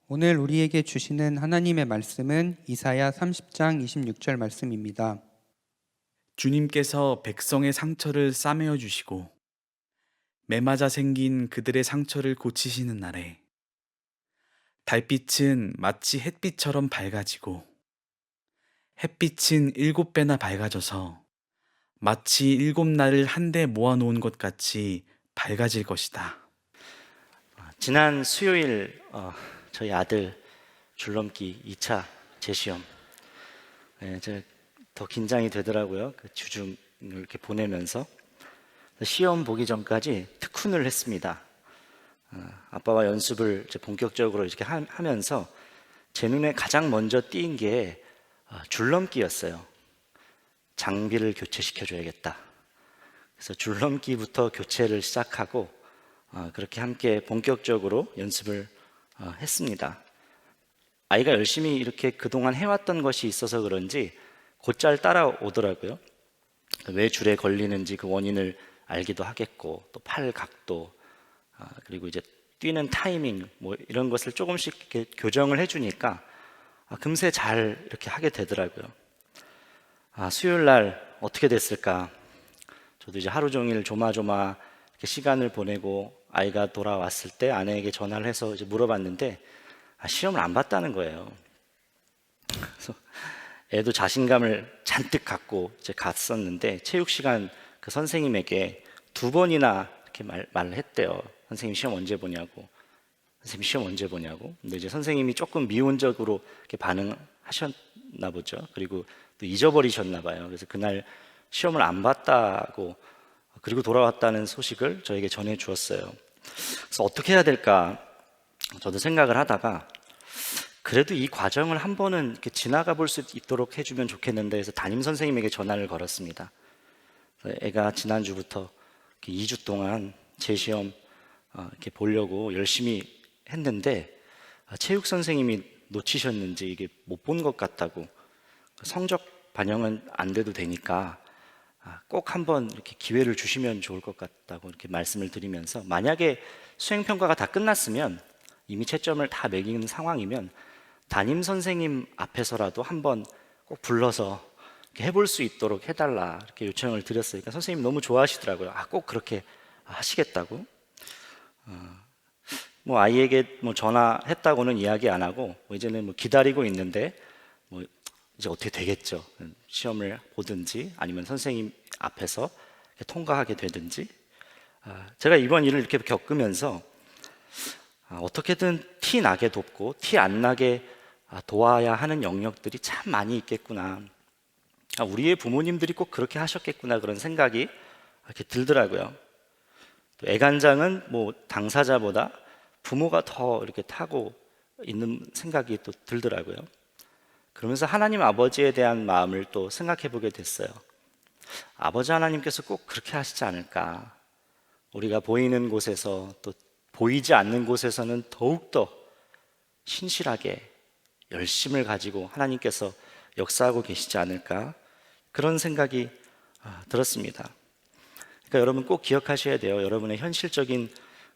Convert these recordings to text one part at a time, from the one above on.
오늘 우리에게 주시는 하나님의 말씀은 이사야 30장 26절 말씀입니다. 주님께서 백성의 상처를 싸매어 주시고 매맞아 생긴 그들의 상처를 고치시는 날에 달빛은 마치 햇빛처럼 밝아지고 햇빛은 7배나 밝아져서 마치 7날을 한데 모아놓은 것 같이 밝아질 것이다. 지난 수요일 저희 아들 줄넘기 2차 재시험, 제가 더 긴장이 되더라고요. 그 주중을 이렇게 보내면서 시험 보기 전까지 특훈을 했습니다. 아빠와 연습을 이제 본격적으로 이렇게 하면서 제 눈에 가장 먼저 띈 게 줄넘기였어요. 장비를 교체시켜줘야겠다. 그래서 줄넘기부터 교체를 시작하고 그렇게 함께 본격적으로 연습을 했습니다. 아이가 열심히 이렇게 그동안 해왔던 것이 있어서 그런지 곧잘 따라오더라고요. 왜 줄에 걸리는지 그 원인을 알기도 하겠고, 또 팔 각도, 그리고 이제 뛰는 타이밍 뭐 이런 것을 조금씩 이렇게 교정을 해주니까 금세 잘 이렇게 하게 되더라고요. 수요일 날 어떻게 됐을까? 저도 이제 하루 종일 조마조마 이렇게 시간을 보내고 아이가 돌아왔을 때 아내에게 전화를 해서 이제 물어봤는데 시험을 안 봤다는 거예요. 그래서 애도 자신감을 잔뜩 갖고 이제 갔었는데 체육 시간 그 선생님에게 2번이나 이렇게 말을 했대요. 선생님 시험 언제 보냐고. 선생님 시험 언제 보냐고. 근데 이제 선생님이 조금 미온적으로 이렇게 반응하셨나 보죠. 그리고 또 잊어버리셨나 봐요. 그래서 그날 시험을 안 봤다고 그리고 돌아왔다는 소식을 저에게 전해 주었어요. 그래서 어떻게 해야 될까 저도 생각을 하다가 그래도 이 과정을 한 번은 이렇게 지나가 볼 수 있도록 해주면 좋겠는데 해서 담임 선생님에게 전화를 걸었습니다. 애가 지난주부터 2주 동안 재시험 이렇게 보려고 열심히 했는데 체육 선생님이 놓치셨는지 이게 못 본 것 같다고, 성적 반영은 안 돼도 되니까 꼭 한번 이렇게 기회를 주시면 좋을 것 같다고 이렇게 말씀을 드리면서, 만약에 수행평가가 다 끝났으면 이미 채점을 다 매기는 상황이면 담임 선생님 앞에서라도 한번 꼭 불러서 해볼 수 있도록 해달라 이렇게 요청을 드렸어요. 그러니까 선생님 너무 좋아하시더라고요. 꼭 그렇게 하시겠다고. 뭐 아이에게 뭐 전화했다고는 이야기 안 하고 이제는 뭐 기다리고 있는데 뭐 이제 어떻게 되겠죠. 시험을 보든지 아니면 선생님 앞에서 통과하게 되든지. 제가 이번 일을 이렇게 겪으면서 어떻게든 티 나게 돕고 티 안 나게 도와야 하는 영역들이 참 많이 있겠구나. 우리의 부모님들이 꼭 그렇게 하셨겠구나 그런 생각이 이렇게 들더라고요. 또 애간장은 뭐 당사자보다 부모가 더 이렇게 타고 있는 생각이 또 들더라고요. 그러면서 하나님 아버지에 대한 마음을 또 생각해 보게 됐어요. 아버지 하나님께서 꼭 그렇게 하시지 않을까. 우리가 보이는 곳에서 또 보이지 않는 곳에서는 더욱더 신실하게 열심을 가지고 하나님께서 역사하고 계시지 않을까, 그런 생각이 들었습니다. 그러니까 여러분 꼭 기억하셔야 돼요. 여러분의 현실적인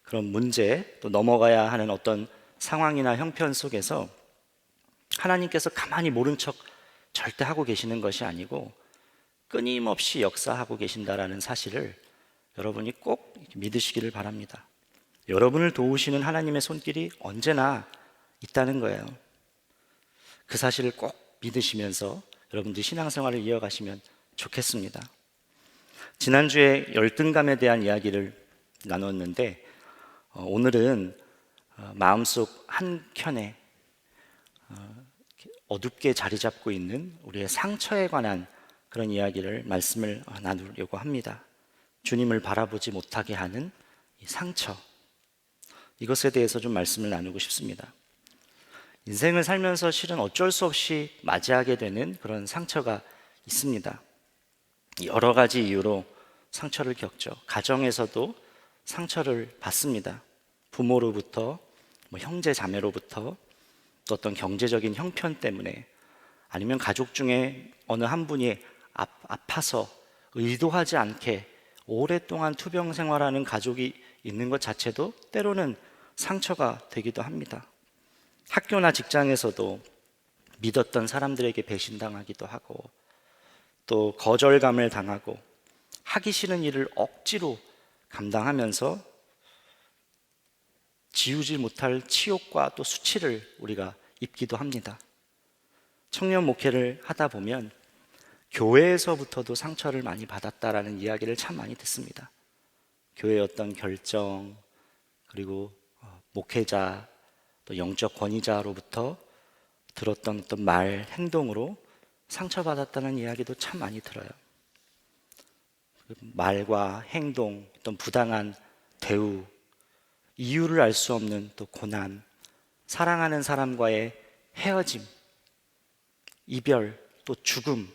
그런 문제, 또 넘어가야 하는 어떤 상황이나 형편 속에서 하나님께서 가만히 모른 척 절대 하고 계시는 것이 아니고 끊임없이 역사하고 계신다라는 사실을 여러분이 꼭 믿으시기를 바랍니다. 여러분을 도우시는 하나님의 손길이 언제나 있다는 거예요. 그 사실을 꼭 믿으시면서 여러분들이 신앙생활을 이어가시면 좋겠습니다. 지난주에 열등감에 대한 이야기를 나눴는데 오늘은 마음속 한켠에 어둡게 자리 잡고 있는 우리의 상처에 관한 그런 이야기를 말씀을 나누려고 합니다. 주님을 바라보지 못하게 하는 이 상처, 이것에 대해서 좀 말씀을 나누고 싶습니다. 인생을 살면서 실은 어쩔 수 없이 맞이하게 되는 그런 상처가 있습니다. 여러 가지 이유로 상처를 겪죠. 가정에서도 상처를 받습니다. 부모로부터, 형제 자매로부터, 또 어떤 경제적인 형편 때문에, 아니면 가족 중에 어느 한 분이 아파서 의도하지 않게 오랫동안 투병 생활하는 가족이 있는 것 자체도 때로는 상처가 되기도 합니다. 학교나 직장에서도 믿었던 사람들에게 배신당하기도 하고, 또 거절감을 당하고 하기 싫은 일을 억지로 감당하면서 지우지 못할 치욕과 또 수치를 우리가 입기도 합니다. 청년 목회를 하다 보면 교회에서부터도 상처를 많이 받았다라는 이야기를 참 많이 듣습니다. 교회의 어떤 결정, 그리고 목회자, 또 영적 권위자로부터 들었던 어떤 말, 행동으로 상처받았다는 이야기도 참 많이 들어요. 말과 행동, 어떤 부당한 대우, 이유를 알 수 없는 또 고난, 사랑하는 사람과의 헤어짐, 이별, 또 죽음,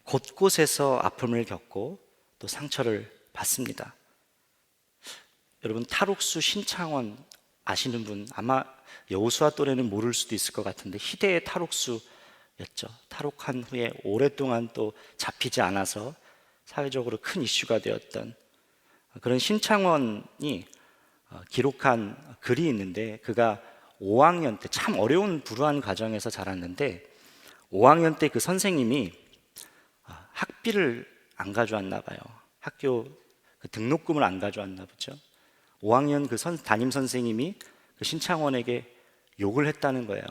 곳곳에서 아픔을 겪고 또 상처를 받습니다. 여러분, 탈옥수 신창원 아시는 분 아마 여호수아 또래는 모를 수도 있을 것 같은데 희대의 탈옥수였죠. 탈옥한 후에 오랫동안 또 잡히지 않아서 사회적으로 큰 이슈가 되었던 그런 신창원이 기록한 글이 있는데, 그가 5학년 때 참 어려운 불우한 가정에서 자랐는데 5학년 때 그 선생님이 학비를 안 가져왔나 봐요. 학교 그 등록금을 안 가져왔나 보죠. 5학년 그 담임 선생님이 그 신창원에게 욕을 했다는 거예요.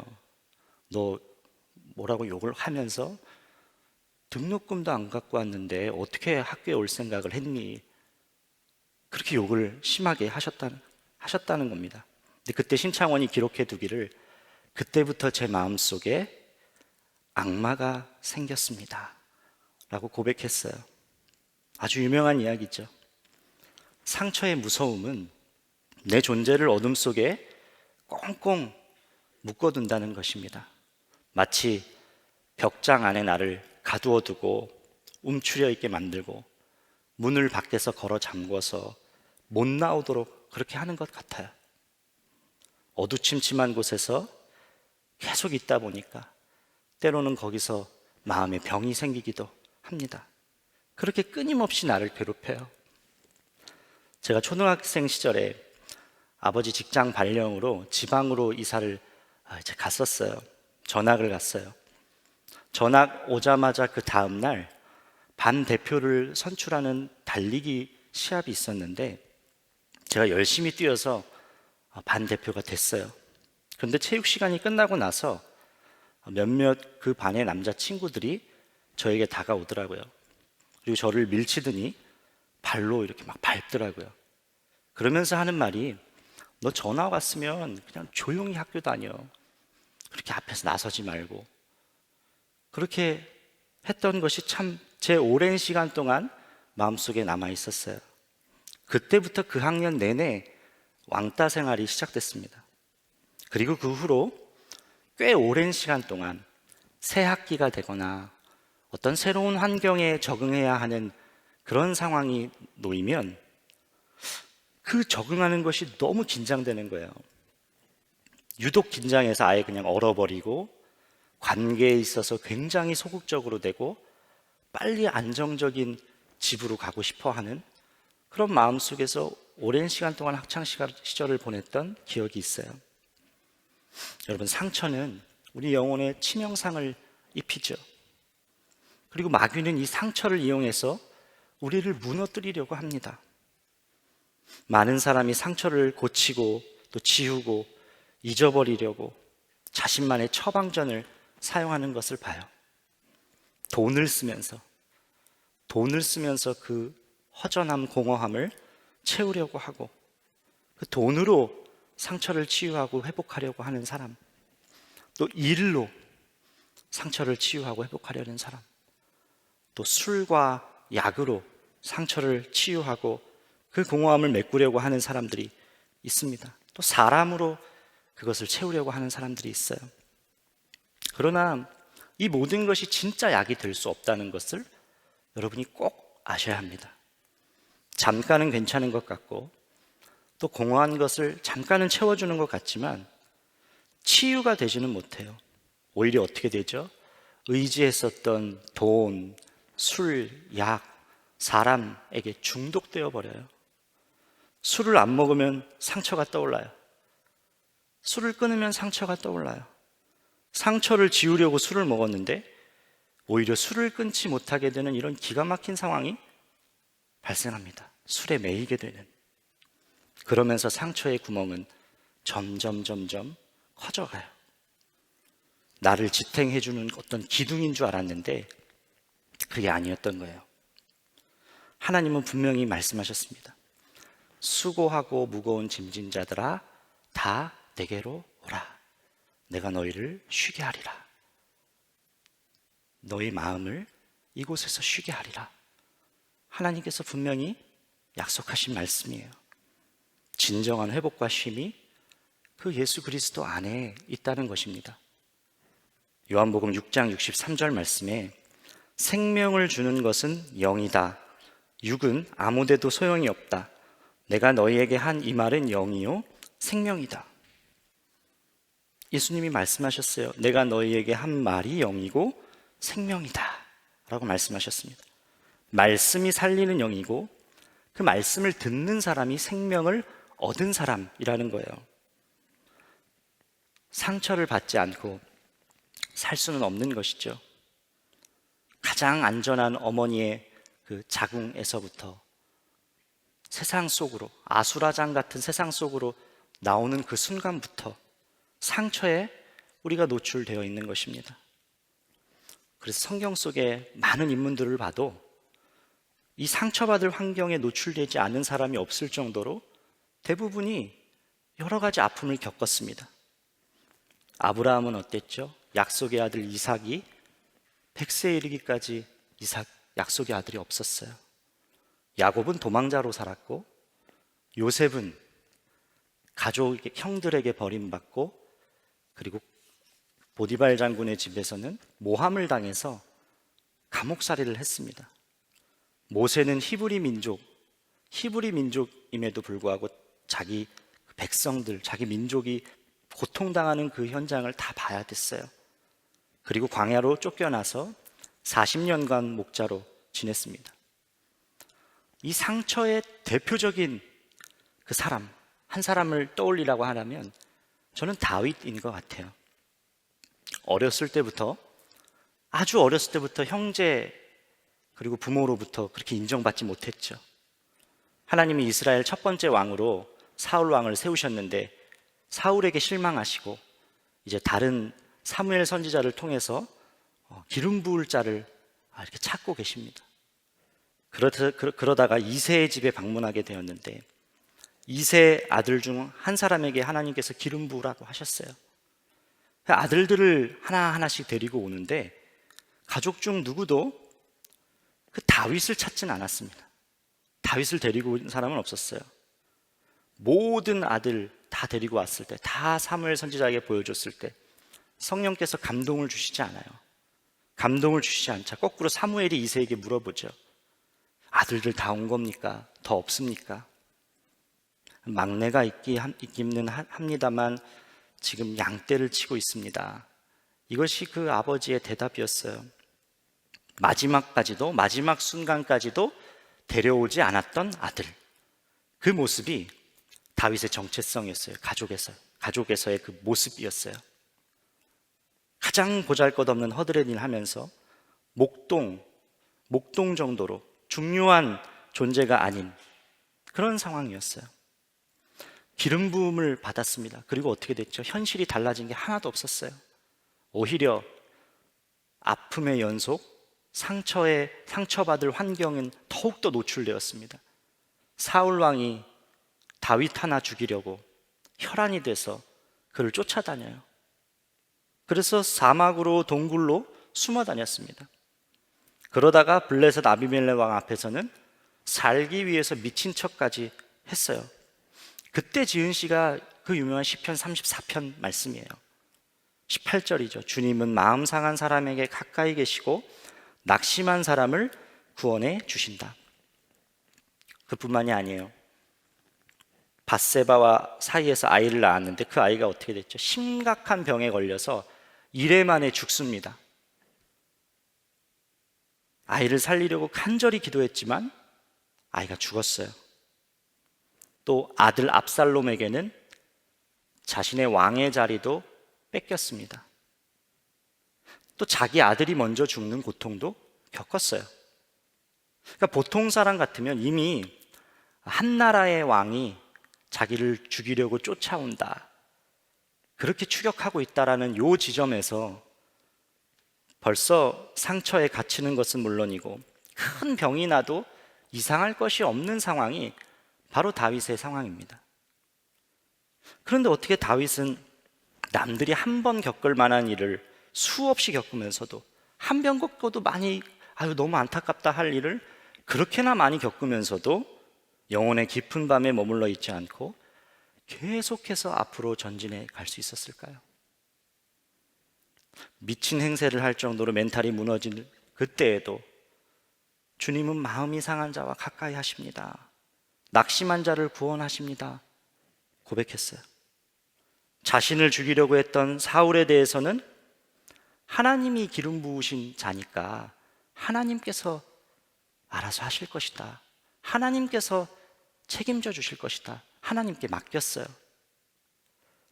너 뭐라고 욕을 하면서 등록금도 안 갖고 왔는데 어떻게 학교에 올 생각을 했니? 그렇게 욕을 심하게 하셨다는 겁니다. 근데 그때 신창원이 기록해 두기를, 그때부터 제 마음속에 악마가 생겼습니다 라고 고백했어요. 아주 유명한 이야기죠. 상처의 무서움은 내 존재를 어둠 속에 꽁꽁 묶어둔다는 것입니다. 마치 벽장 안에 나를 가두어 두고 움츠려 있게 만들고 문을 밖에서 걸어 잠궈서 못 나오도록 그렇게 하는 것 같아요. 어두침침한 곳에서 계속 있다 보니까 때로는 거기서 마음의 병이 생기기도 합니다. 그렇게 끊임없이 나를 괴롭혀요. 제가 초등학생 시절에 아버지 직장 발령으로 지방으로 이사를 갔었어요. 전학을 갔어요. 전학 오자마자 그 다음날 반 대표를 선출하는 달리기 시합이 있었는데 제가 열심히 뛰어서 반 대표가 됐어요. 그런데 체육 시간이 끝나고 나서 몇몇 그 반의 남자 친구들이 저에게 다가오더라고요. 그리고 저를 밀치더니 발로 이렇게 막 밟더라고요. 그러면서 하는 말이, 너 전화 왔으면 그냥 조용히 학교 다녀. 그렇게 앞에서 나서지 말고. 그렇게 했던 것이 참 제 오랜 시간 동안 마음속에 남아 있었어요. 그때부터 그 학년 내내 왕따 생활이 시작됐습니다. 그리고 그 후로 꽤 오랜 시간 동안 새 학기가 되거나 어떤 새로운 환경에 적응해야 하는 그런 상황이 놓이면 그 적응하는 것이 너무 긴장되는 거예요. 유독 긴장해서 아예 그냥 얼어버리고 관계에 있어서 굉장히 소극적으로 되고 빨리 안정적인 집으로 가고 싶어 하는 그런 마음 속에서 오랜 시간 동안 학창 시절을 보냈던 기억이 있어요. 여러분, 상처는 우리 영혼에 치명상을 입히죠. 그리고 마귀는 이 상처를 이용해서 우리를 무너뜨리려고 합니다. 많은 사람이 상처를 고치고 또 지우고 잊어버리려고 자신만의 처방전을 사용하는 것을 봐요. 돈을 쓰면서 그 허전함, 공허함을 채우려고 하고, 그 돈으로 상처를 치유하고 회복하려고 하는 사람, 또 일로 상처를 치유하고 회복하려는 사람, 또 술과 약으로 상처를 치유하고 그 공허함을 메꾸려고 하는 사람들이 있습니다. 또 사람으로 그것을 채우려고 하는 사람들이 있어요. 그러나 이 모든 것이 진짜 약이 될 수 없다는 것을 여러분이 꼭 아셔야 합니다. 잠깐은 괜찮은 것 같고 또 공허한 것을 잠깐은 채워주는 것 같지만 치유가 되지는 못해요. 오히려 어떻게 되죠? 의지했었던 돈, 술, 약, 사람에게 중독되어 버려요. 술을 안 먹으면 상처가 떠올라요. 술을 끊으면 상처가 떠올라요. 상처를 지우려고 술을 먹었는데 오히려 술을 끊지 못하게 되는 이런 기가 막힌 상황이 발생합니다. 술에 매이게 되는. 그러면서 상처의 구멍은 점점 커져가요. 나를 지탱해주는 어떤 기둥인 줄 알았는데 그게 아니었던 거예요. 하나님은 분명히 말씀하셨습니다. 수고하고 무거운 짐진 자들아 다 내게로 오라. 내가 너희를 쉬게 하리라. 너희 마음을 이곳에서 쉬게 하리라. 하나님께서 분명히 약속하신 말씀이에요. 진정한 회복과 쉼이 그 예수 그리스도 안에 있다는 것입니다. 요한복음 6장 63절 말씀에 생명을 주는 것은 영이다. 육은 아무데도 소용이 없다. 내가 너희에게 한 이 말은 영이요 생명이다. 예수님이 말씀하셨어요. 내가 너희에게 한 말이 영이고 생명이다 라고 말씀하셨습니다. 말씀이 살리는 영이고 그 말씀을 듣는 사람이 생명을 얻은 사람이라는 거예요. 상처를 받지 않고 살 수는 없는 것이죠. 가장 안전한 어머니의 그 자궁에서부터 세상 속으로, 아수라장 같은 세상 속으로 나오는 그 순간부터 상처에 우리가 노출되어 있는 것입니다. 그래서 성경 속에 많은 인물들을 봐도 이 상처받을 환경에 노출되지 않은 사람이 없을 정도로 대부분이 여러 가지 아픔을 겪었습니다. 아브라함은 어땠죠? 약속의 아들 이삭이 100세에 이르기까지 약속의 아들이 없었어요. 야곱은 도망자로 살았고 요셉은 가족 형들에게 버림받고 그리고 보디발 장군의 집에서는 모함을 당해서 감옥살이를 했습니다. 모세는 히브리 민족임에도 불구하고 자기 백성들, 자기 민족이 고통당하는 그 현장을 다 봐야 됐어요. 그리고 광야로 쫓겨나서 40년간 목자로 지냈습니다. 이 상처의 대표적인 그 사람, 한 사람을 떠올리라고 하라면 저는 다윗인 것 같아요. 아주 어렸을 때부터 형제 그리고 부모로부터 그렇게 인정받지 못했죠. 하나님이 이스라엘 첫 번째 왕으로 사울 왕을 세우셨는데 사울에게 실망하시고 이제 다른 사무엘 선지자를 통해서 기름 부을 자를 이렇게 찾고 계십니다. 그러다가 이새의 집에 방문하게 되었는데 이새 아들 중 한 사람에게 하나님께서 기름 부으라고 하셨어요. 아들들을 하나하나씩 데리고 오는데 가족 중 누구도 그 다윗을 찾진 않았습니다. 다윗을 데리고 온 사람은 없었어요. 모든 아들 다 데리고 왔을 때, 다 사무엘 선지자에게 보여줬을 때 성령께서 감동을 주시지 않아요. 감동을 주시지 않자 거꾸로 사무엘이 이새에게 물어보죠. 아들들 다 온 겁니까? 더 없습니까? 막내가 있기는 합니다만 지금 양떼를 치고 있습니다. 이것이 그 아버지의 대답이었어요. 마지막 순간까지도 데려오지 않았던 아들. 그 모습이 다윗의 정체성이었어요. 가족에서의 그 모습이었어요. 가장 보잘것없는 허드렛 일 하면서 목동 정도로 중요한 존재가 아닌 그런 상황이었어요. 기름 부음을 받았습니다. 그리고 어떻게 됐죠? 현실이 달라진 게 하나도 없었어요. 오히려 아픔의 연속, 상처받을 환경은 더욱더 노출되었습니다. 사울 왕이 다윗 하나 죽이려고 혈안이 돼서 그를 쫓아다녀요. 그래서 사막으로 동굴로 숨어 다녔습니다. 그러다가 블레셋 아비멜렉 왕 앞에서는 살기 위해서 미친 척까지 했어요. 그때 지은 시가 그 유명한 시편 34편 말씀이에요. 18절이죠. 주님은 마음 상한 사람에게 가까이 계시고 낙심한 사람을 구원해 주신다. 그뿐만이 아니에요. 밧세바와 사이에서 아이를 낳았는데 그 아이가 어떻게 됐죠? 심각한 병에 걸려서 1회 만에 죽습니다. 아이를 살리려고 간절히 기도했지만 아이가 죽었어요. 또 아들 압살롬에게는 자신의 왕의 자리도 뺏겼습니다. 또 자기 아들이 먼저 죽는 고통도 겪었어요. 그러니까 보통 사람 같으면 이미 한 나라의 왕이 자기를 죽이려고 쫓아온다, 그렇게 추격하고 있다라는 요 지점에서 벌써 상처에 갇히는 것은 물론이고 큰 병이 나도 이상할 것이 없는 상황이 바로 다윗의 상황입니다. 그런데 어떻게 다윗은 남들이 한 번 겪을 만한 일을 수없이 겪으면서도, 한 번 겪어도 많이 너무 안타깝다 할 일을 그렇게나 많이 겪으면서도 영혼의 깊은 밤에 머물러 있지 않고 계속해서 앞으로 전진해 갈 수 있었을까요? 미친 행세를 할 정도로 멘탈이 무너진 그때에도 주님은 마음이 상한 자와 가까이 하십니다, 낙심한 자를 구원하십니다 고백했어요. 자신을 죽이려고 했던 사울에 대해서는 하나님이 기름 부으신 자니까 하나님께서 알아서 하실 것이다, 하나님께서 책임져 주실 것이다, 하나님께 맡겼어요.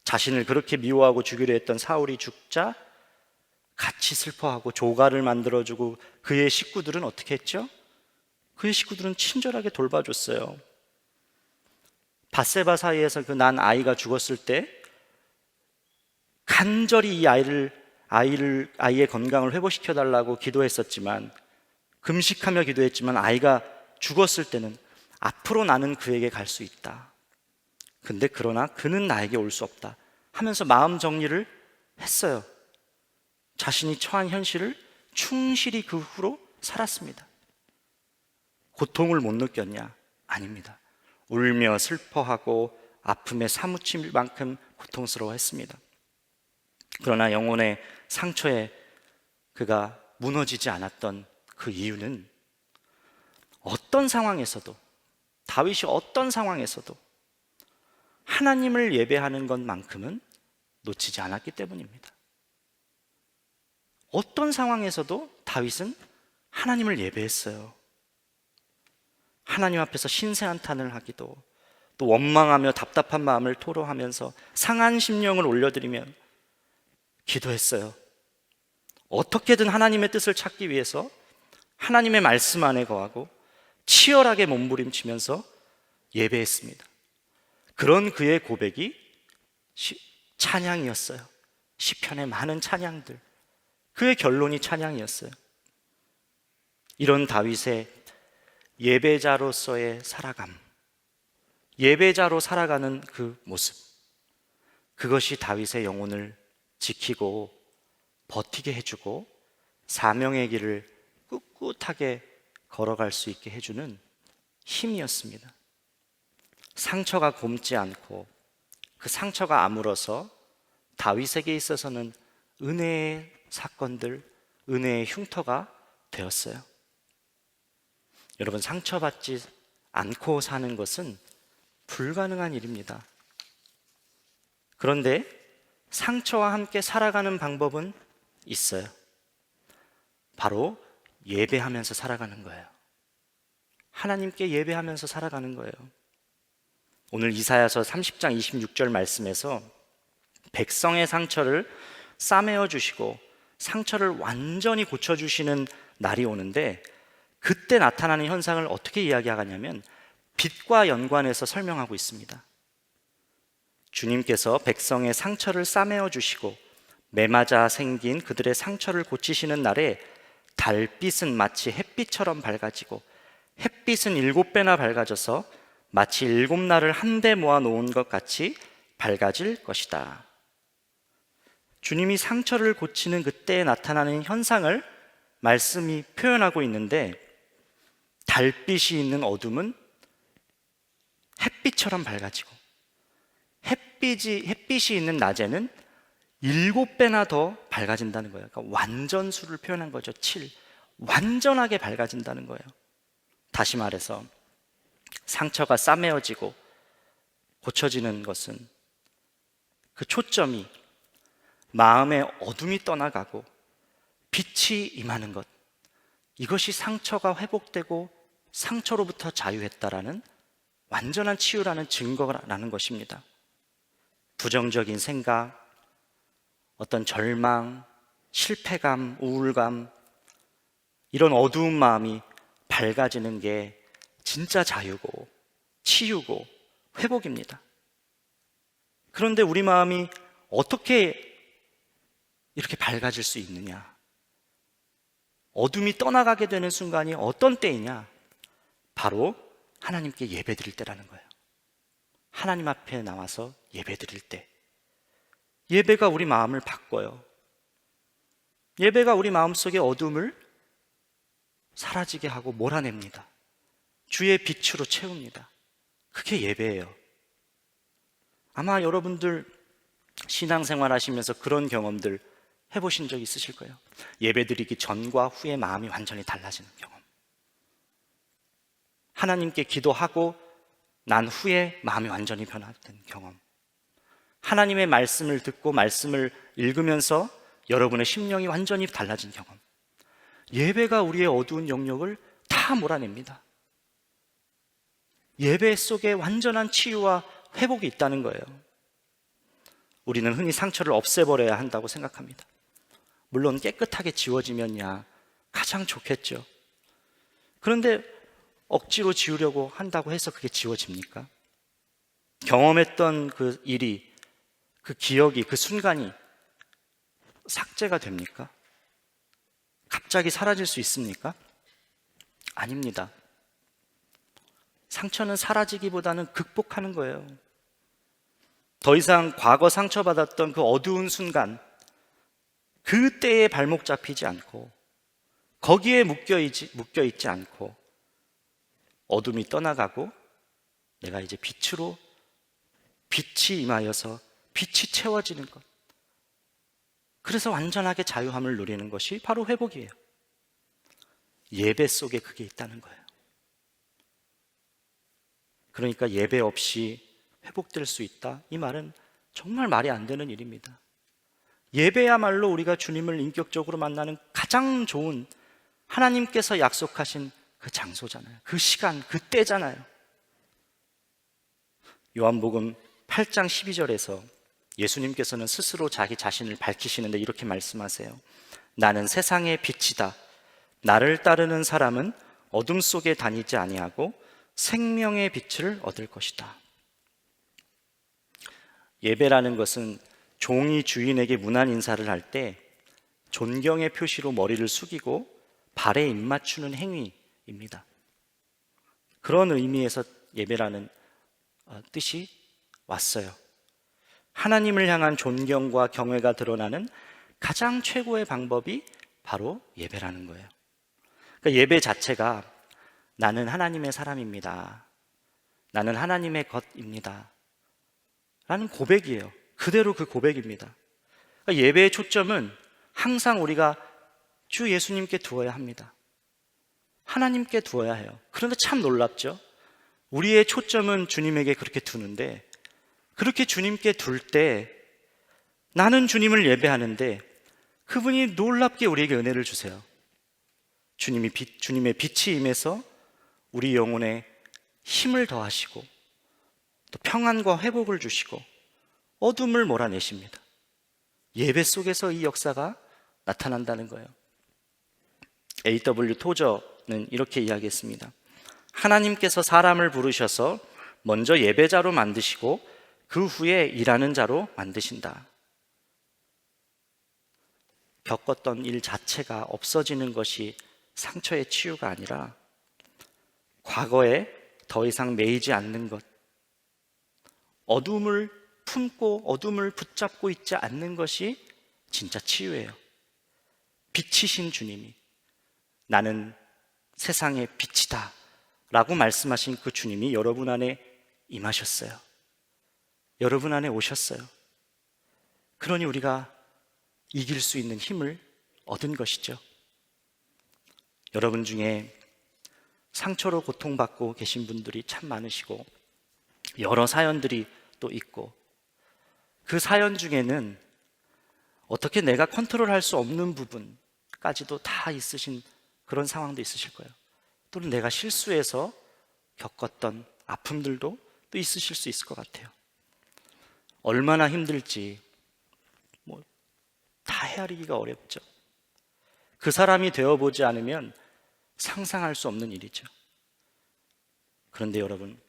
자신을 그렇게 미워하고 죽이려 했던 사울이 죽자 같이 슬퍼하고 조가를 만들어주고 그의 식구들은 어떻게 했죠? 그의 식구들은 친절하게 돌봐줬어요. 밧세바 사이에서 그 난 아이가 죽었을 때 간절히 이 아이의 건강을 회복시켜 달라고 기도했었지만, 금식하며 기도했지만 아이가 죽었을 때는 앞으로 나는 그에게 갈 수 있다, 근데 그러나 그는 나에게 올 수 없다 하면서 마음 정리를 했어요. 자신이 처한 현실을 충실히 그 후로 살았습니다. 고통을 못 느꼈냐? 아닙니다. 울며 슬퍼하고 아픔에 사무칠 만큼 고통스러워했습니다. 그러나 영혼의 상처에 그가 무너지지 않았던 그 이유는 어떤 상황에서도, 다윗이 어떤 상황에서도 하나님을 예배하는 것만큼은 놓치지 않았기 때문입니다. 어떤 상황에서도 다윗은 하나님을 예배했어요. 하나님 앞에서 신세한탄을 하기도, 또 원망하며 답답한 마음을 토로하면서 상한 심령을 올려드리며 기도했어요. 어떻게든 하나님의 뜻을 찾기 위해서 하나님의 말씀 안에 거하고 치열하게 몸부림치면서 예배했습니다. 그런 그의 고백이 찬양이었어요. 시편의 많은 찬양들, 그의 결론이 찬양이었어요. 이런 다윗의 예배자로서의 살아감, 예배자로 살아가는 그 모습, 그것이 다윗의 영혼을 지키고 버티게 해주고 사명의 길을 꿋꿋하게 걸어갈 수 있게 해주는 힘이었습니다. 상처가 곪지 않고 그 상처가 아물어서 다윗에게 있어서는 은혜의 사건들, 은혜의 흉터가 되었어요. 여러분, 상처받지 않고 사는 것은 불가능한 일입니다. 그런데 상처와 함께 살아가는 방법은 있어요. 바로 예배하면서 살아가는 거예요. 하나님께 예배하면서 살아가는 거예요. 오늘 이사야서 30장 26절 말씀에서 백성의 상처를 싸매어 주시고 상처를 완전히 고쳐주시는 날이 오는데, 그때 나타나는 현상을 어떻게 이야기하냐면 빛과 연관해서 설명하고 있습니다. 주님께서 백성의 상처를 싸매어 주시고 매맞아 생긴 그들의 상처를 고치시는 날에 달빛은 마치 햇빛처럼 밝아지고 햇빛은 7배나 밝아져서 마치 7날을 한데 모아 놓은 것 같이 밝아질 것이다. 주님이 상처를 고치는 그때에 나타나는 현상을 말씀이 표현하고 있는데, 달빛이 있는 어둠은 햇빛처럼 밝아지고 햇빛이 있는 낮에는 7배나 더 밝아진다는 거예요. 그러니까 완전수를 표현한 거죠. 7. 완전하게 밝아진다는 거예요. 다시 말해서 상처가 싸매어지고 고쳐지는 것은 그 초점이 마음의 어둠이 떠나가고 빛이 임하는 것, 이것이 상처가 회복되고 상처로부터 자유했다라는 완전한 치유라는 증거라는 것입니다. 부정적인 생각, 어떤 절망, 실패감, 우울감, 이런 어두운 마음이 밝아지는 게 진짜 자유고 치유고 회복입니다. 그런데 우리 마음이 어떻게 이렇게 밝아질 수 있느냐? 어둠이 떠나가게 되는 순간이 어떤 때이냐? 바로 하나님께 예배드릴 때라는 거예요. 하나님 앞에 나와서 예배드릴 때. 예배가 우리 마음을 바꿔요. 예배가 우리 마음속의 어둠을 사라지게 하고 몰아냅니다. 주의 빛으로 채웁니다. 그게 예배예요. 아마 여러분들 신앙생활 하시면서 그런 경험들 해보신 적 있으실 거예요. 예배드리기 전과 후에 마음이 완전히 달라지는 경험. 하나님께 기도하고 난 후에 마음이 완전히 변화된 경험. 하나님의 말씀을 듣고 말씀을 읽으면서 여러분의 심령이 완전히 달라진 경험. 예배가 우리의 어두운 영역을 다 몰아냅니다. 예배 속에 완전한 치유와 회복이 있다는 거예요. 우리는 흔히 상처를 없애버려야 한다고 생각합니다. 물론 깨끗하게 지워지면야 가장 좋겠죠. 그런데 억지로 지우려고 한다고 해서 그게 지워집니까? 경험했던 그 일이, 그 기억이, 그 순간이 삭제가 됩니까? 갑자기 사라질 수 있습니까? 아닙니다. 상처는 사라지기보다는 극복하는 거예요. 더 이상 과거 상처받았던 그 어두운 순간, 그때에 발목 잡히지 않고 거기에 묶여있지 않고 어둠이 떠나가고 내가 이제 빛으로, 빛이 임하여서 빛이 채워지는 것. 그래서 완전하게 자유함을 누리는 것이 바로 회복이에요. 예배 속에 그게 있다는 거예요. 그러니까 예배 없이 회복될 수 있다? 이 말은 정말 말이 안 되는 일입니다. 예배야말로 우리가 주님을 인격적으로 만나는 가장 좋은, 하나님께서 약속하신 그 장소잖아요. 그 시간, 그 때잖아요. 요한복음 8장 12절에서 예수님께서는 스스로 자기 자신을 밝히시는데 이렇게 말씀하세요. 나는 세상의 빛이다. 나를 따르는 사람은 어둠 속에 다니지 아니하고 생명의 빛을 얻을 것이다. 예배라는 것은 종이 주인에게 문안 인사를 할 때 존경의 표시로 머리를 숙이고 발에 입맞추는 행위입니다. 그런 의미에서 예배라는 뜻이 왔어요. 하나님을 향한 존경과 경외가 드러나는 가장 최고의 방법이 바로 예배라는 거예요. 그러니까 예배 자체가 나는 하나님의 사람입니다. 나는 하나님의 것입니다. 라는 고백이에요. 그대로 그 고백입니다. 그러니까 예배의 초점은 항상 우리가 주 예수님께 두어야 합니다. 하나님께 두어야 해요. 그런데 참 놀랍죠? 우리의 초점은 주님에게 그렇게 두는데, 그렇게 주님께 둘 때 나는 주님을 예배하는데 그분이 놀랍게 우리에게 은혜를 주세요. 주님의 빛이 임해서 우리 영혼에 힘을 더하시고 또 평안과 회복을 주시고 어둠을 몰아내십니다. 예배 속에서 이 역사가 나타난다는 거예요. A.W. 토저는 이렇게 이야기했습니다. 하나님께서 사람을 부르셔서 먼저 예배자로 만드시고 그 후에 일하는 자로 만드신다. 겪었던 일 자체가 없어지는 것이 상처의 치유가 아니라 과거에 더 이상 매이지 않는 것, 어둠을 품고 어둠을 붙잡고 있지 않는 것이 진짜 치유예요. 빛이신 주님이 나는 세상의 빛이다 라고 말씀하신 그 주님이 여러분 안에 임하셨어요. 여러분 안에 오셨어요. 그러니 우리가 이길 수 있는 힘을 얻은 것이죠. 여러분 중에 상처로 고통받고 계신 분들이 참 많으시고 여러 사연들이 또 있고, 그 사연 중에는 어떻게 내가 컨트롤할 수 없는 부분까지도 다 있으신 그런 상황도 있으실 거예요. 또는 내가 실수해서 겪었던 아픔들도 또 있으실 수 있을 것 같아요. 얼마나 힘들지 다 헤아리기가 어렵죠. 그 사람이 되어보지 않으면 상상할 수 없는 일이죠. 그런데 여러분,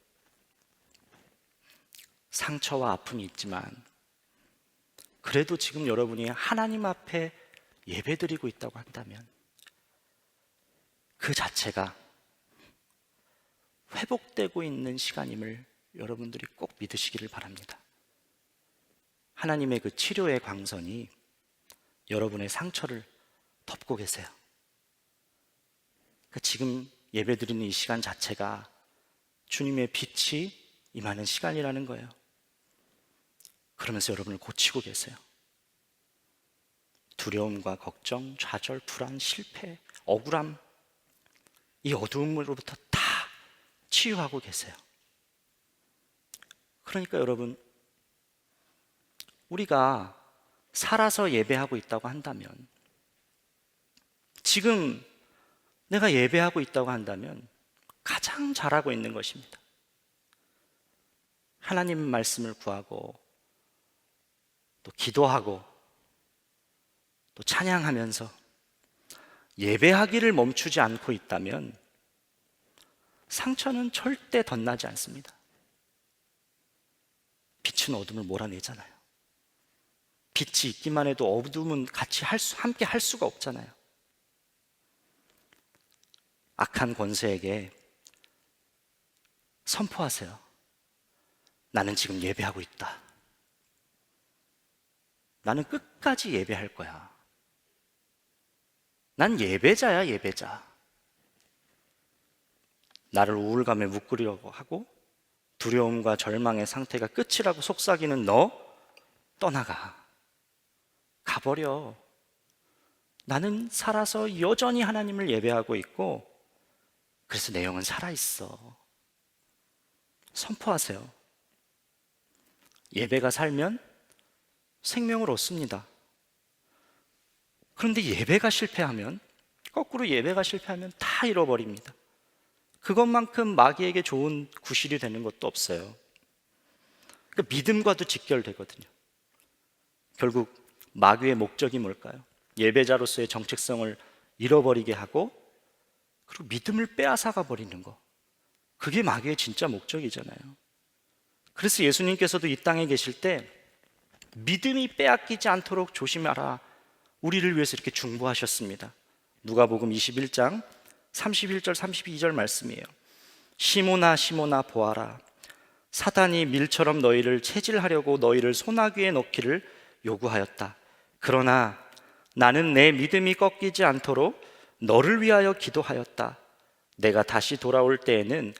상처와 아픔이 있지만 그래도 지금 여러분이 하나님 앞에 예배드리고 있다고 한다면 그 자체가 회복되고 있는 시간임을 여러분들이 꼭 믿으시기를 바랍니다. 하나님의 그 치료의 광선이 여러분의 상처를 덮고 계세요. 그러니까 지금 예배드리는 이 시간 자체가 주님의 빛이 임하는 시간이라는 거예요. 그러면서 여러분을 고치고 계세요. 두려움과 걱정, 좌절, 불안, 실패, 억울함, 이 어두움으로부터 다 치유하고 계세요. 그러니까 여러분, 우리가 살아서 예배하고 있다고 한다면, 지금 내가 예배하고 있다고 한다면 가장 잘하고 있는 것입니다. 하나님 말씀을 구하고 또 기도하고 또 찬양하면서 예배하기를 멈추지 않고 있다면 상처는 절대 덧나지 않습니다. 빛은 어둠을 몰아내잖아요. 빛이 있기만 해도 어둠은 같이 함께 할 수가 없잖아요. 악한 권세에게 선포하세요. 나는 지금 예배하고 있다. 나는 끝까지 예배할 거야. 난 예배자야, 예배자. 나를 우울감에 묶으려고 하고 두려움과 절망의 상태가 끝이라고 속삭이는 너, 떠나가. 가버려. 나는 살아서 여전히 하나님을 예배하고 있고 그래서 내 영은 살아있어. 선포하세요. 예배가 살면 생명을 얻습니다. 그런데 예배가 실패하면, 거꾸로 예배가 실패하면 다 잃어버립니다. 그것만큼 마귀에게 좋은 구실이 되는 것도 없어요. 그러니까 믿음과도 직결되거든요. 결국 마귀의 목적이 뭘까요? 예배자로서의 정체성을 잃어버리게 하고 그리고 믿음을 빼앗아가 버리는 거. 그게 마귀의 진짜 목적이잖아요. 그래서 예수님께서도 이 땅에 계실 때 믿음이 빼앗기지 않도록 조심하라, 우리를 위해서 이렇게 중보하셨습니다. 누가복음 21장 31절 32절 말씀이에요. 시몬아 시몬아 보아라, 사단이 밀처럼 너희를 체질하려고 너희를 소나귀에 넣기를 요구하였다. 그러나 나는 내 믿음이 꺾이지 않도록 너를 위하여 기도하였다. 내가 다시 돌아올 때에는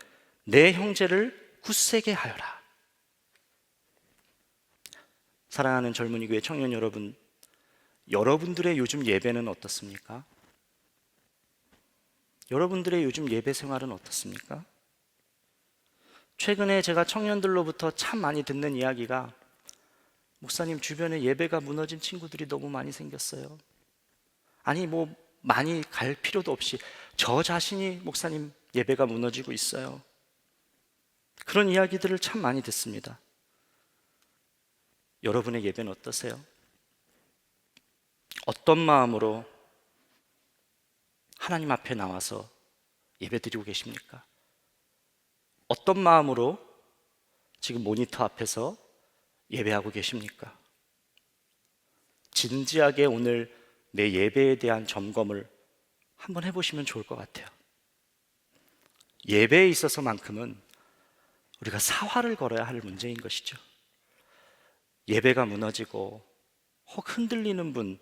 내 형제를 굳세게 하여라. 사랑하는 젊은이 교회 청년 여러분, 여러분들의 요즘 예배는 어떻습니까? 여러분들의 요즘 예배 생활은 어떻습니까? 최근에 제가 청년들로부터 참 많이 듣는 이야기가, 목사님 주변에 예배가 무너진 친구들이 너무 많이 생겼어요. 아니 많이 갈 필요도 없이 저 자신이 목사님 예배가 무너지고 있어요. 그런 이야기들을 참 많이 듣습니다. 여러분의 예배는 어떠세요? 어떤 마음으로 하나님 앞에 나와서 예배드리고 계십니까? 어떤 마음으로 지금 모니터 앞에서 예배하고 계십니까? 진지하게 오늘 내 예배에 대한 점검을 한번 해보시면 좋을 것 같아요. 예배에 있어서만큼은 우리가 사활을 걸어야 할 문제인 것이죠. 예배가 무너지고 혹 흔들리는 분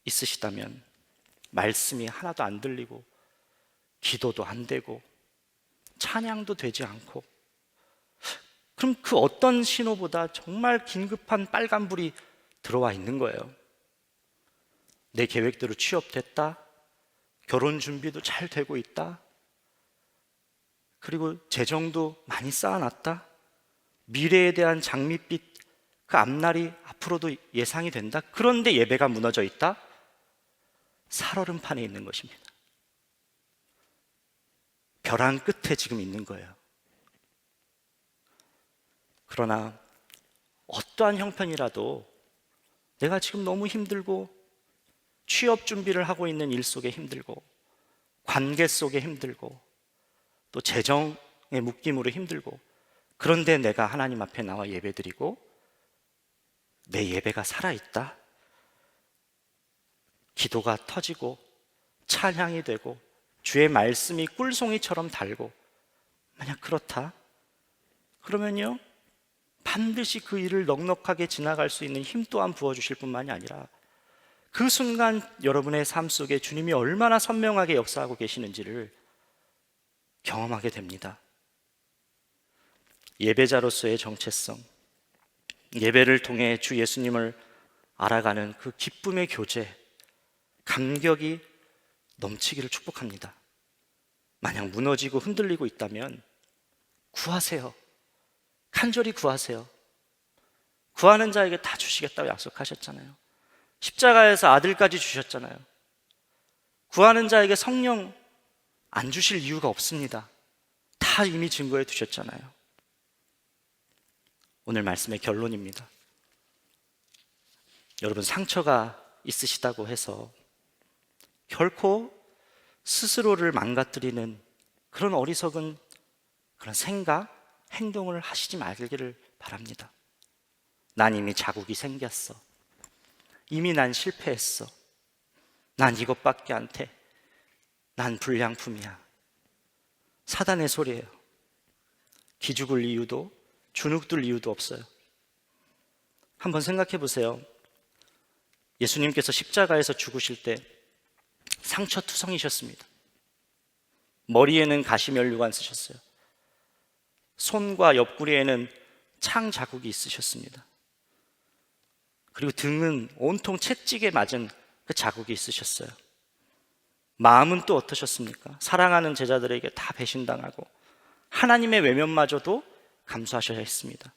있으시다면, 말씀이 하나도 안 들리고 기도도 안 되고 찬양도 되지 않고, 그럼 그 어떤 신호보다 정말 긴급한 빨간불이 들어와 있는 거예요. 내 계획대로 취업됐다, 결혼 준비도 잘 되고 있다, 그리고 재정도 많이 쌓아놨다, 미래에 대한 장밋빛 그 앞날이 앞으로도 예상이 된다. 그런데 예배가 무너져 있다? 살얼음판에 있는 것입니다. 벼랑 끝에 지금 있는 거예요. 그러나 어떠한 형편이라도 내가 지금 너무 힘들고 취업 준비를 하고 있는 일 속에 힘들고 관계 속에 힘들고 또 재정의 묶임으로 힘들고 그런데 내가 하나님 앞에 나와 예배드리고 내 예배가 살아있다. 기도가 터지고 찬양이 되고 주의 말씀이 꿀송이처럼 달고 만약 그렇다 그러면요 반드시 그 일을 넉넉하게 지나갈 수 있는 힘 또한 부어주실 뿐만이 아니라 그 순간 여러분의 삶 속에 주님이 얼마나 선명하게 역사하고 계시는지를 경험하게 됩니다. 예배자로서의 정체성, 예배를 통해 주 예수님을 알아가는 그 기쁨의 교제, 감격이 넘치기를 축복합니다. 만약 무너지고 흔들리고 있다면 구하세요. 간절히 구하세요. 구하는 자에게 다 주시겠다고 약속하셨잖아요. 십자가에서 아들까지 주셨잖아요. 구하는 자에게 성령 안 주실 이유가 없습니다. 다 이미 증거해 두셨잖아요. 오늘 말씀의 결론입니다. 여러분 상처가 있으시다고 해서 결코 스스로를 망가뜨리는 그런 어리석은 그런 생각, 행동을 하시지 말기를 바랍니다. 난 이미 자국이 생겼어. 이미 난 실패했어. 난 이것밖에 안 돼. 난 불량품이야. 사단의 소리예요. 기죽을 이유도 주눅들 이유도 없어요. 한번 생각해 보세요. 예수님께서 십자가에서 죽으실 때 상처투성이셨습니다. 머리에는 가시면류관 쓰셨어요. 손과 옆구리에는 창 자국이 있으셨습니다. 그리고 등은 온통 채찍에 맞은 그 자국이 있으셨어요. 마음은 또 어떠셨습니까? 사랑하는 제자들에게 다 배신당하고 하나님의 외면마저도 감수하셔야 했습니다.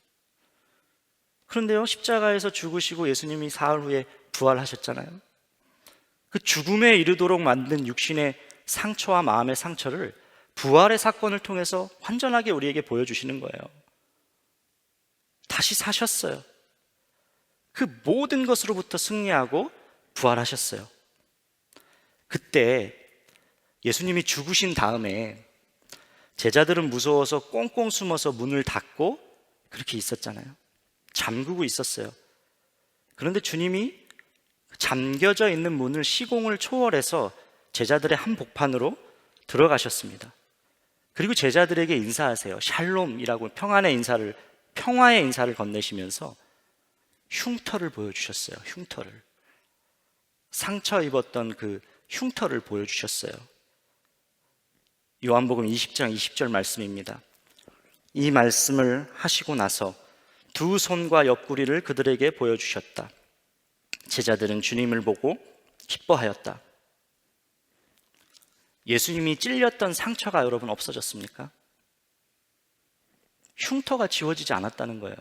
그런데요, 십자가에서 죽으시고 예수님이 사흘 후에 부활하셨잖아요. 그 죽음에 이르도록 만든 육신의 상처와 마음의 상처를 부활의 사건을 통해서 완전하게 우리에게 보여주시는 거예요. 다시 사셨어요. 그 모든 것으로부터 승리하고 부활하셨어요. 그때 예수님이 죽으신 다음에 제자들은 무서워서 꽁꽁 숨어서 문을 닫고 그렇게 있었잖아요. 잠그고 있었어요. 그런데 주님이 잠겨져 있는 문을 시공을 초월해서 제자들의 한복판으로 들어가셨습니다. 그리고 제자들에게 인사하세요. 샬롬이라고 평화의 인사를 건네시면서 흉터를 보여주셨어요. 흉터를. 상처 입었던 그 흉터를 보여주셨어요. 요한복음 20장 20절 말씀입니다. 이 말씀을 하시고 나서 두 손과 옆구리를 그들에게 보여주셨다. 제자들은 주님을 보고 기뻐하였다. 예수님이 찔렸던 상처가 여러분 없어졌습니까? 흉터가 지워지지 않았다는 거예요.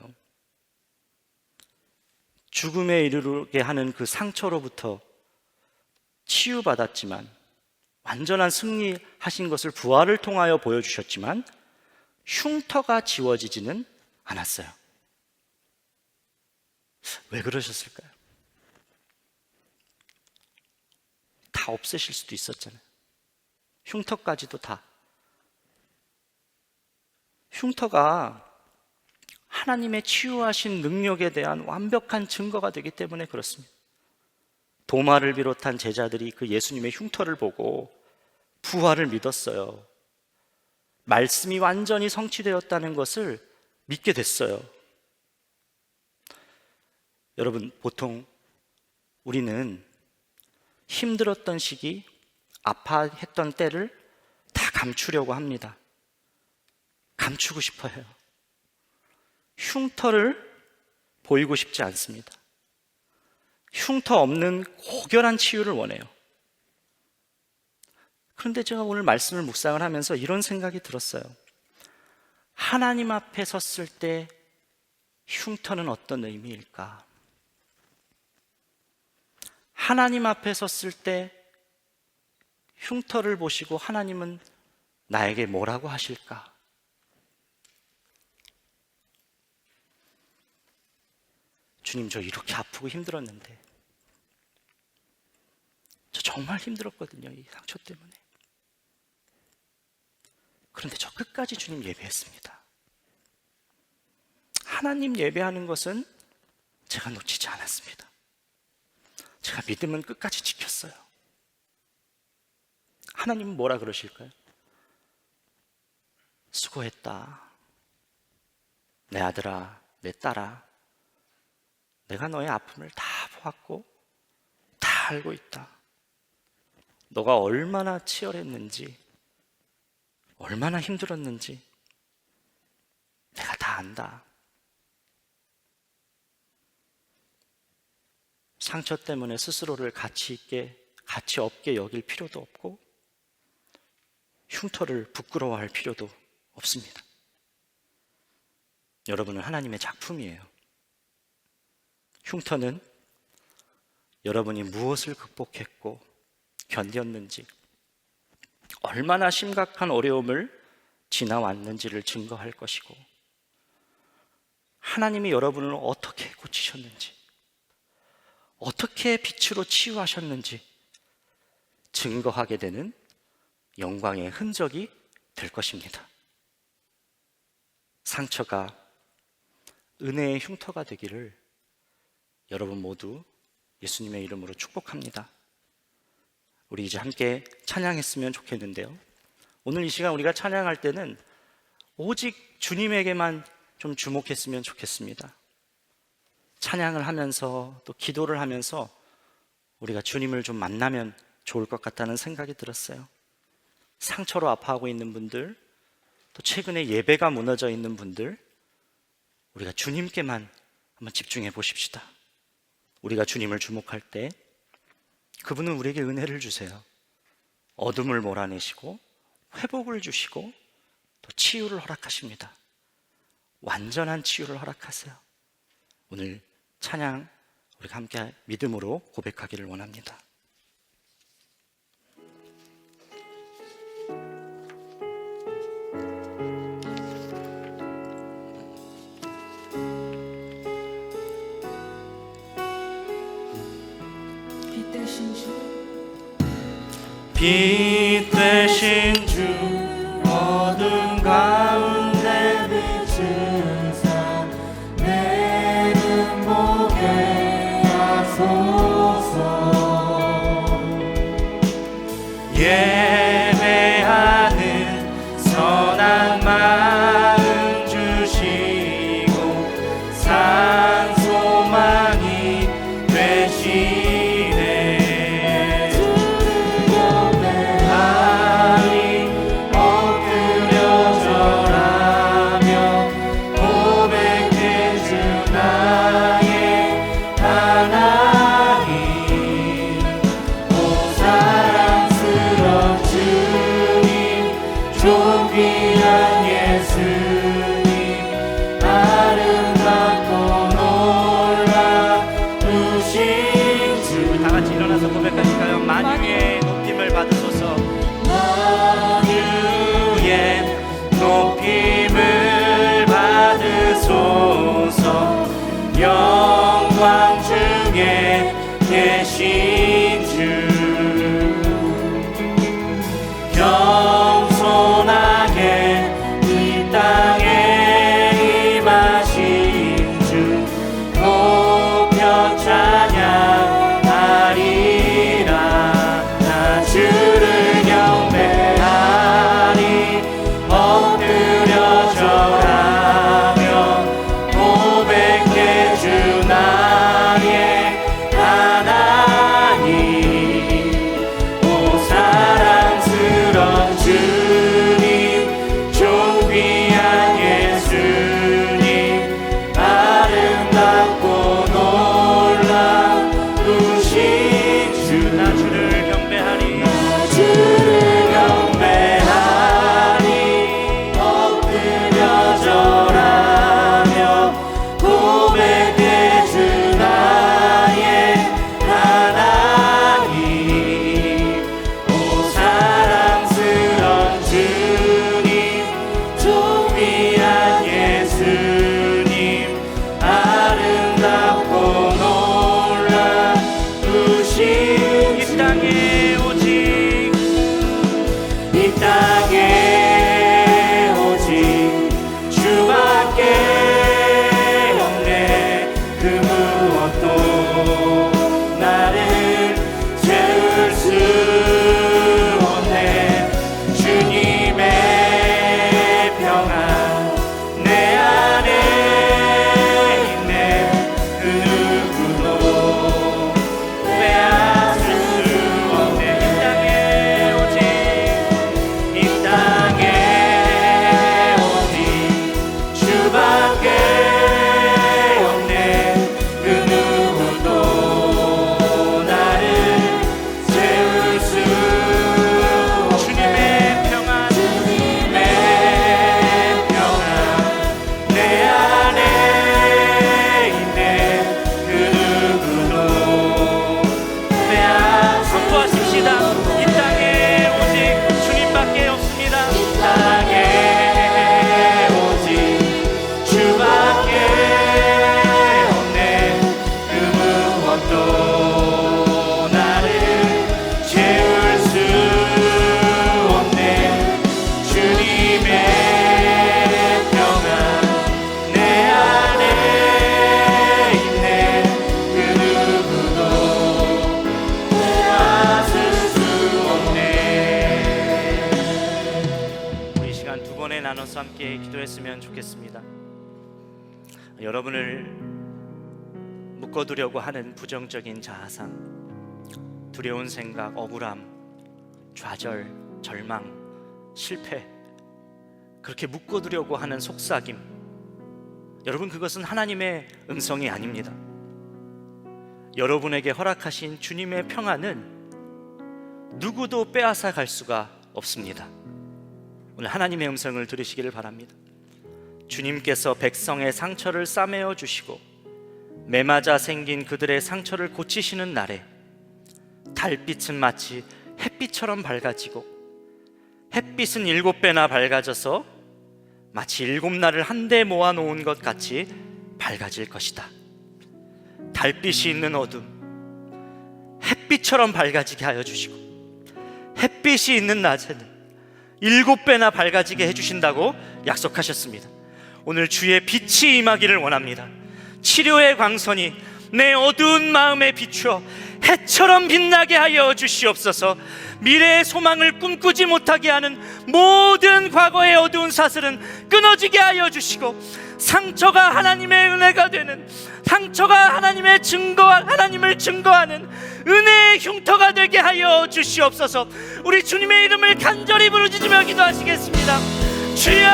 죽음에 이르게 하는 그 상처로부터 치유받았지만 완전한 승리하신 것을 부활을 통하여 보여주셨지만 흉터가 지워지지는 않았어요. 왜 그러셨을까요? 다 없애실 수도 있었잖아요. 흉터까지도 다. 흉터가 하나님의 치유하신 능력에 대한 완벽한 증거가 되기 때문에 그렇습니다. 도마를 비롯한 제자들이 그 예수님의 흉터를 보고 부활을 믿었어요. 말씀이 완전히 성취되었다는 것을 믿게 됐어요. 여러분, 보통 우리는 힘들었던 시기, 아파했던 때를 다 감추려고 합니다. 감추고 싶어요. 흉터를 보이고 싶지 않습니다. 흉터 없는 고결한 치유를 원해요. 그런데 제가 오늘 말씀을 묵상을 하면서 이런 생각이 들었어요. 하나님 앞에 섰을 때 흉터는 어떤 의미일까? 하나님 앞에 섰을 때 흉터를 보시고 하나님은 나에게 뭐라고 하실까? 주님, 저 이렇게 아프고 힘들었는데, 저 정말 힘들었거든요, 이 상처 때문에. 그런데 저 끝까지 주님 예배했습니다. 하나님 예배하는 것은 제가 놓치지 않았습니다. 제가 믿음은 끝까지 지켰어요. 하나님은 뭐라 그러실까요? 수고했다. 내 아들아, 내 딸아, 내가 너의 아픔을 다 보았고 다 알고 있다. 너가 얼마나 치열했는지, 얼마나 힘들었는지 내가 다 안다. 상처 때문에 스스로를 가치 없게 여길 필요도 없고, 흉터를 부끄러워할 필요도 없습니다. 여러분은 하나님의 작품이에요. 흉터는 여러분이 무엇을 극복했고 견뎠는지, 얼마나 심각한 어려움을 지나왔는지를 증거할 것이고, 하나님이 여러분을 어떻게 고치셨는지, 어떻게 빛으로 치유하셨는지 증거하게 되는 영광의 흔적이 될 것입니다. 상처가 은혜의 흉터가 되기를 여러분 모두 예수님의 이름으로 축복합니다. 우리 이제 함께 찬양했으면 좋겠는데요, 오늘 이 시간 우리가 찬양할 때는 오직 주님에게만 좀 주목했으면 좋겠습니다. 찬양을 하면서 또 기도를 하면서 우리가 주님을 좀 만나면 좋을 것 같다는 생각이 들었어요. 상처로 아파하고 있는 분들, 또 최근에 예배가 무너져 있는 분들, 우리가 주님께만 한번 집중해 보십시다. 우리가 주님을 주목할 때 그분은 우리에게 은혜를 주세요. 어둠을 몰아내시고 회복을 주시고 또 치유를 허락하십니다. 완전한 치유를 허락하세요. 오늘 찬양 우리가 함께 믿음으로 고백하기를 원합니다. 빛 되신 주 어둠 가운데 비추사 내는 보게 하소서. 예배하는 선한 마음 주시고 산 소망이 되시네. 만유의 높임을 받으소서. 만유의 높임을 받으소서. 영광 중에 계신 주 겸손하게 이 땅에 임하신 주 높여 찬양하리라. 주를 경배하니 엎드려 절하며 고백해 주 나의 하나님. 누구도 나를 채울 수 없네. 주님의 평안 내 안에 있네. 그 누구도 빼앗을 수 없네. 우리 시간 두 번에 나눠서 함께 기도했으면 좋겠습니다. 여러분을 묶어두려고 하는 부정적인 자아상, 두려운 생각, 억울함, 좌절, 절망, 실패, 그렇게 묶어두려고 하는 속삭임, 여러분, 그것은 하나님의 음성이 아닙니다. 여러분에게 허락하신 주님의 평안은 누구도 빼앗아 갈 수가 없습니다. 오늘 하나님의 음성을 들으시기를 바랍니다. 주님께서 백성의 상처를 싸매어 주시고 매맞아 생긴 그들의 상처를 고치시는 날에 달빛은 마치 햇빛처럼 밝아지고, 햇빛은 7배나 밝아져서 마치 7날을 한데 모아놓은 것 같이 밝아질 것이다. 달빛이 있는 어둠, 햇빛처럼 밝아지게 하여 주시고, 햇빛이 있는 낮에는 7배나 밝아지게 해주신다고 약속하셨습니다. 오늘 주의 빛이 임하기를 원합니다. 치료의 광선이 내 어두운 마음에 비추어 해처럼 빛나게 하여 주시옵소서. 미래의 소망을 꿈꾸지 못하게 하는 모든 과거의 어두운 사슬은 끊어지게 하여 주시고, 상처가 하나님의 은혜가 되는, 상처가 하나님을 증거하는 은혜의 흉터가 되게 하여 주시옵소서. 우리 주님의 이름을 간절히 부르짖으며 기도하시겠습니다. 주여,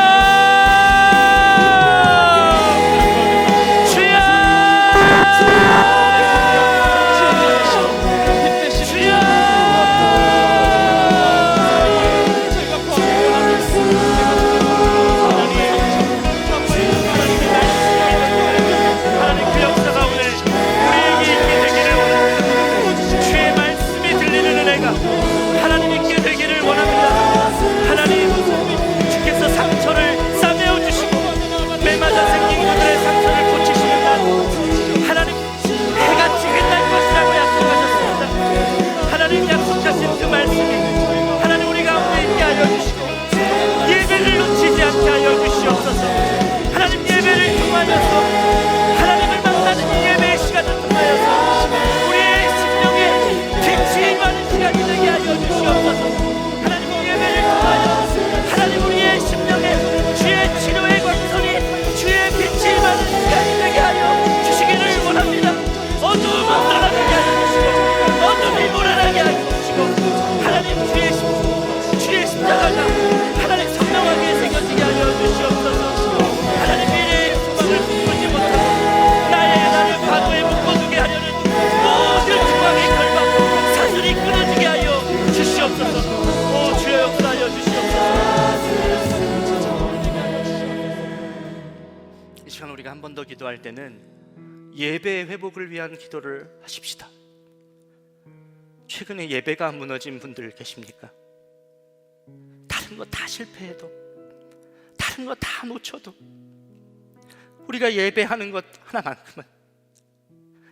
하나님을 만나는 예배의 시간을 통하여서 우리의 심령에 빛이 임하는 시간이 되게 하여 주시옵소서. 하나님, 예배를 통하여 하나님 우리의 심령에 주의 치료의 광선이, 주의 빛이 임하는 시간이 되게 하여 주시기를 원합니다. 어두움은 떠나게 하여 주시고, 어둠이 몰아나게 하여 주시고, 하나님 주의 십자가가 하나님 선명하게 새겨지게 하여 주시옵소서. 하나님, 미래의 소망을 꿈꾸지 못하고 나를 과거에 묶어두게 하려는 모든 중앙의 결박, 사슬이 끊어지게 하여 주시옵소서. 오 주여, 역사하여 주시옵소서. 이 시간 우리가 한 번 더 기도할 때는 예배의 회복을 위한 기도를 하십시다. 최근에 예배가 무너진 분들 계십니까? 다른 거 다 실패해도, 다른 거 다 놓쳐도 우리가 예배하는 것 하나만큼은,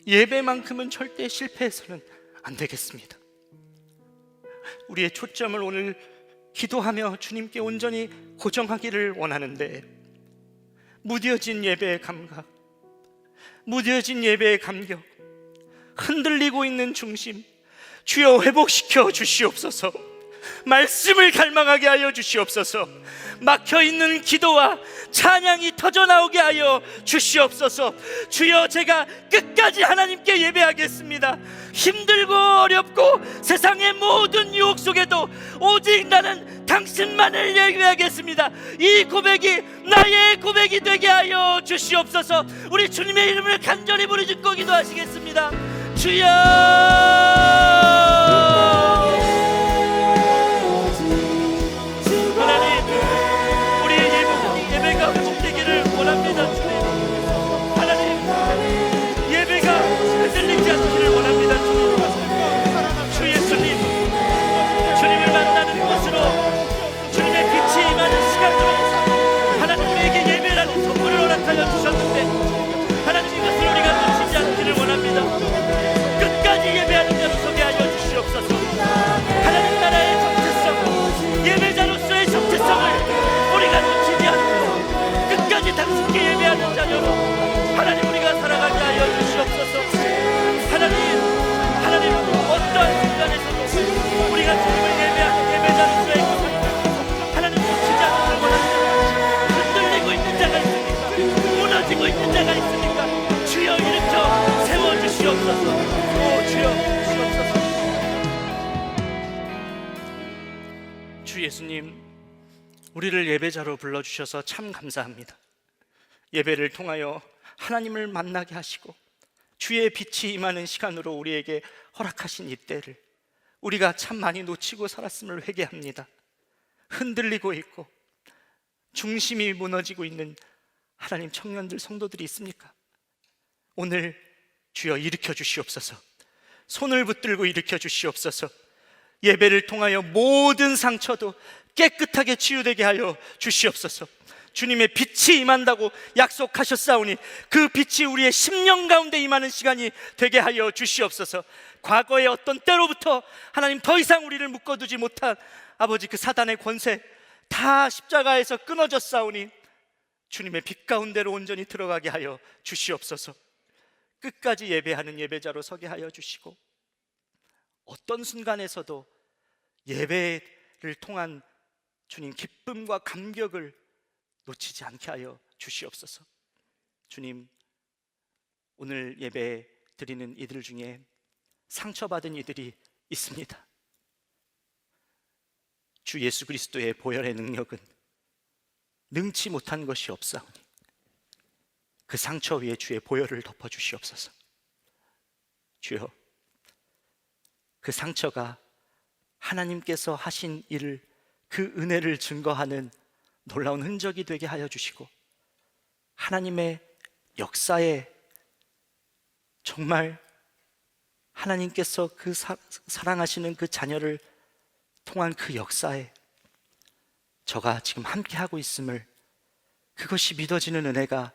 예배만큼은 절대 실패해서는 안 되겠습니다. 우리의 초점을 오늘 기도하며 주님께 온전히 고정하기를 원하는데, 무뎌진 예배의 감각, 무뎌진 예배의 감격, 흔들리고 있는 중심, 주여 회복시켜 주시옵소서. 말씀을 갈망하게 하여 주시옵소서. 막혀있는 기도와 찬양이 터져나오게 하여 주시옵소서. 주여, 제가 끝까지 하나님께 예배하겠습니다. 힘들고 어렵고 세상의 모든 유혹 속에도 오직 나는 당신만을 예배하겠습니다. 이 고백이 나의 고백이 되게 하여 주시옵소서. 우리 주님의 이름을 간절히 부르짖고 기도하시겠습니다. 주여, 주셨는데 하나님, 이것을 우리가 놓치지 않기를 원합니다. 주 예수님, 우리를 예배자로 불러주셔서 참 감사합니다. 예배를 통하여 하나님을 만나게 하시고 주의 빛이 임하는 시간으로 우리에게 허락하신 이때를 우리가 참 많이 놓치고 살았음을 회개합니다. 흔들리고 있고 중심이 무너지고 있는 하나님 청년들, 성도들이 있습니까? 오늘 주여 일으켜 주시옵소서. 손을 붙들고 일으켜 주시옵소서. 예배를 통하여 모든 상처도 깨끗하게 치유되게 하여 주시옵소서. 주님의 빛이 임한다고 약속하셨사오니 그 빛이 우리의 심령 가운데 임하는 시간이 되게 하여 주시옵소서. 과거의 어떤 때로부터 하나님 더 이상 우리를 묶어두지 못한 아버지 그 사단의 권세 다 십자가에서 끊어졌사오니 주님의 빛 가운데로 온전히 들어가게 하여 주시옵소서. 끝까지 예배하는 예배자로 서게 하여 주시고 어떤 순간에서도 예배를 통한 주님 기쁨과 감격을 놓치지 않게 하여 주시옵소서. 주님, 오늘 예배 드리는 이들 중에 상처받은 이들이 있습니다. 주 예수 그리스도의 보혈의 능력은 능치 못한 것이 없사오니 그 상처 위에 주의 보혈을 덮어 주시옵소서. 주여, 그 상처가 하나님께서 하신 일을, 그 은혜를 증거하는 놀라운 흔적이 되게 하여 주시고 하나님의 역사에 정말 하나님께서 그 사랑하시는 그 자녀를 통한 그 역사에 저가 지금 함께하고 있음을, 그것이 믿어지는 은혜가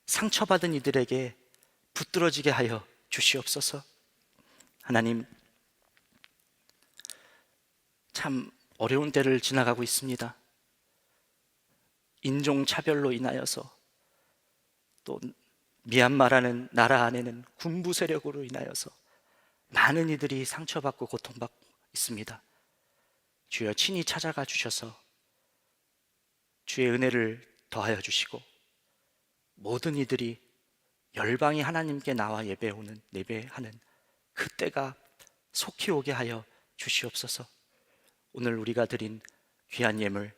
상처받은 이들에게 붙들어지게 하여 주시옵소서. 하나님, 참 어려운 때를 지나가고 있습니다. 인종차별로 인하여서, 또 미얀마라는 나라 안에는 군부 세력으로 인하여서 많은 이들이 상처받고 고통받고 있습니다. 주여, 친히 찾아가 주셔서 주의 은혜를 더하여 주시고 모든 이들이 열방이 하나님께 나와 예배하는 그때가 속히 오게 하여 주시옵소서. 오늘 우리가 드린 귀한 예물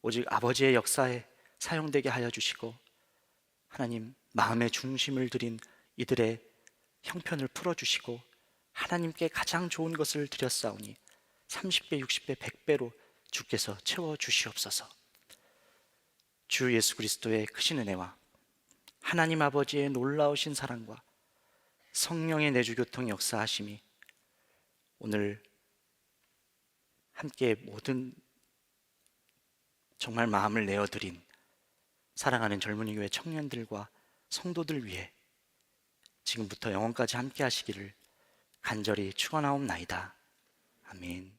오직 아버지의 역사에 사용되게 하여 주시고 하나님, 마음의 중심을 드린 이들의 형편을 풀어주시고 하나님께 가장 좋은 것을 드렸사오니 30배, 60배, 100배로 주께서 채워주시옵소서. 주 예수 그리스도의 크신 은혜와 하나님 아버지의 놀라우신 사랑과 성령의 내주교통 역사하심이 오늘 함께 모든 정말 마음을 내어드린 사랑하는 젊은이 교회 청년들과 성도들 위해 지금부터 영원까지 함께 하시기를 간절히 축원하옵나이다. 아멘.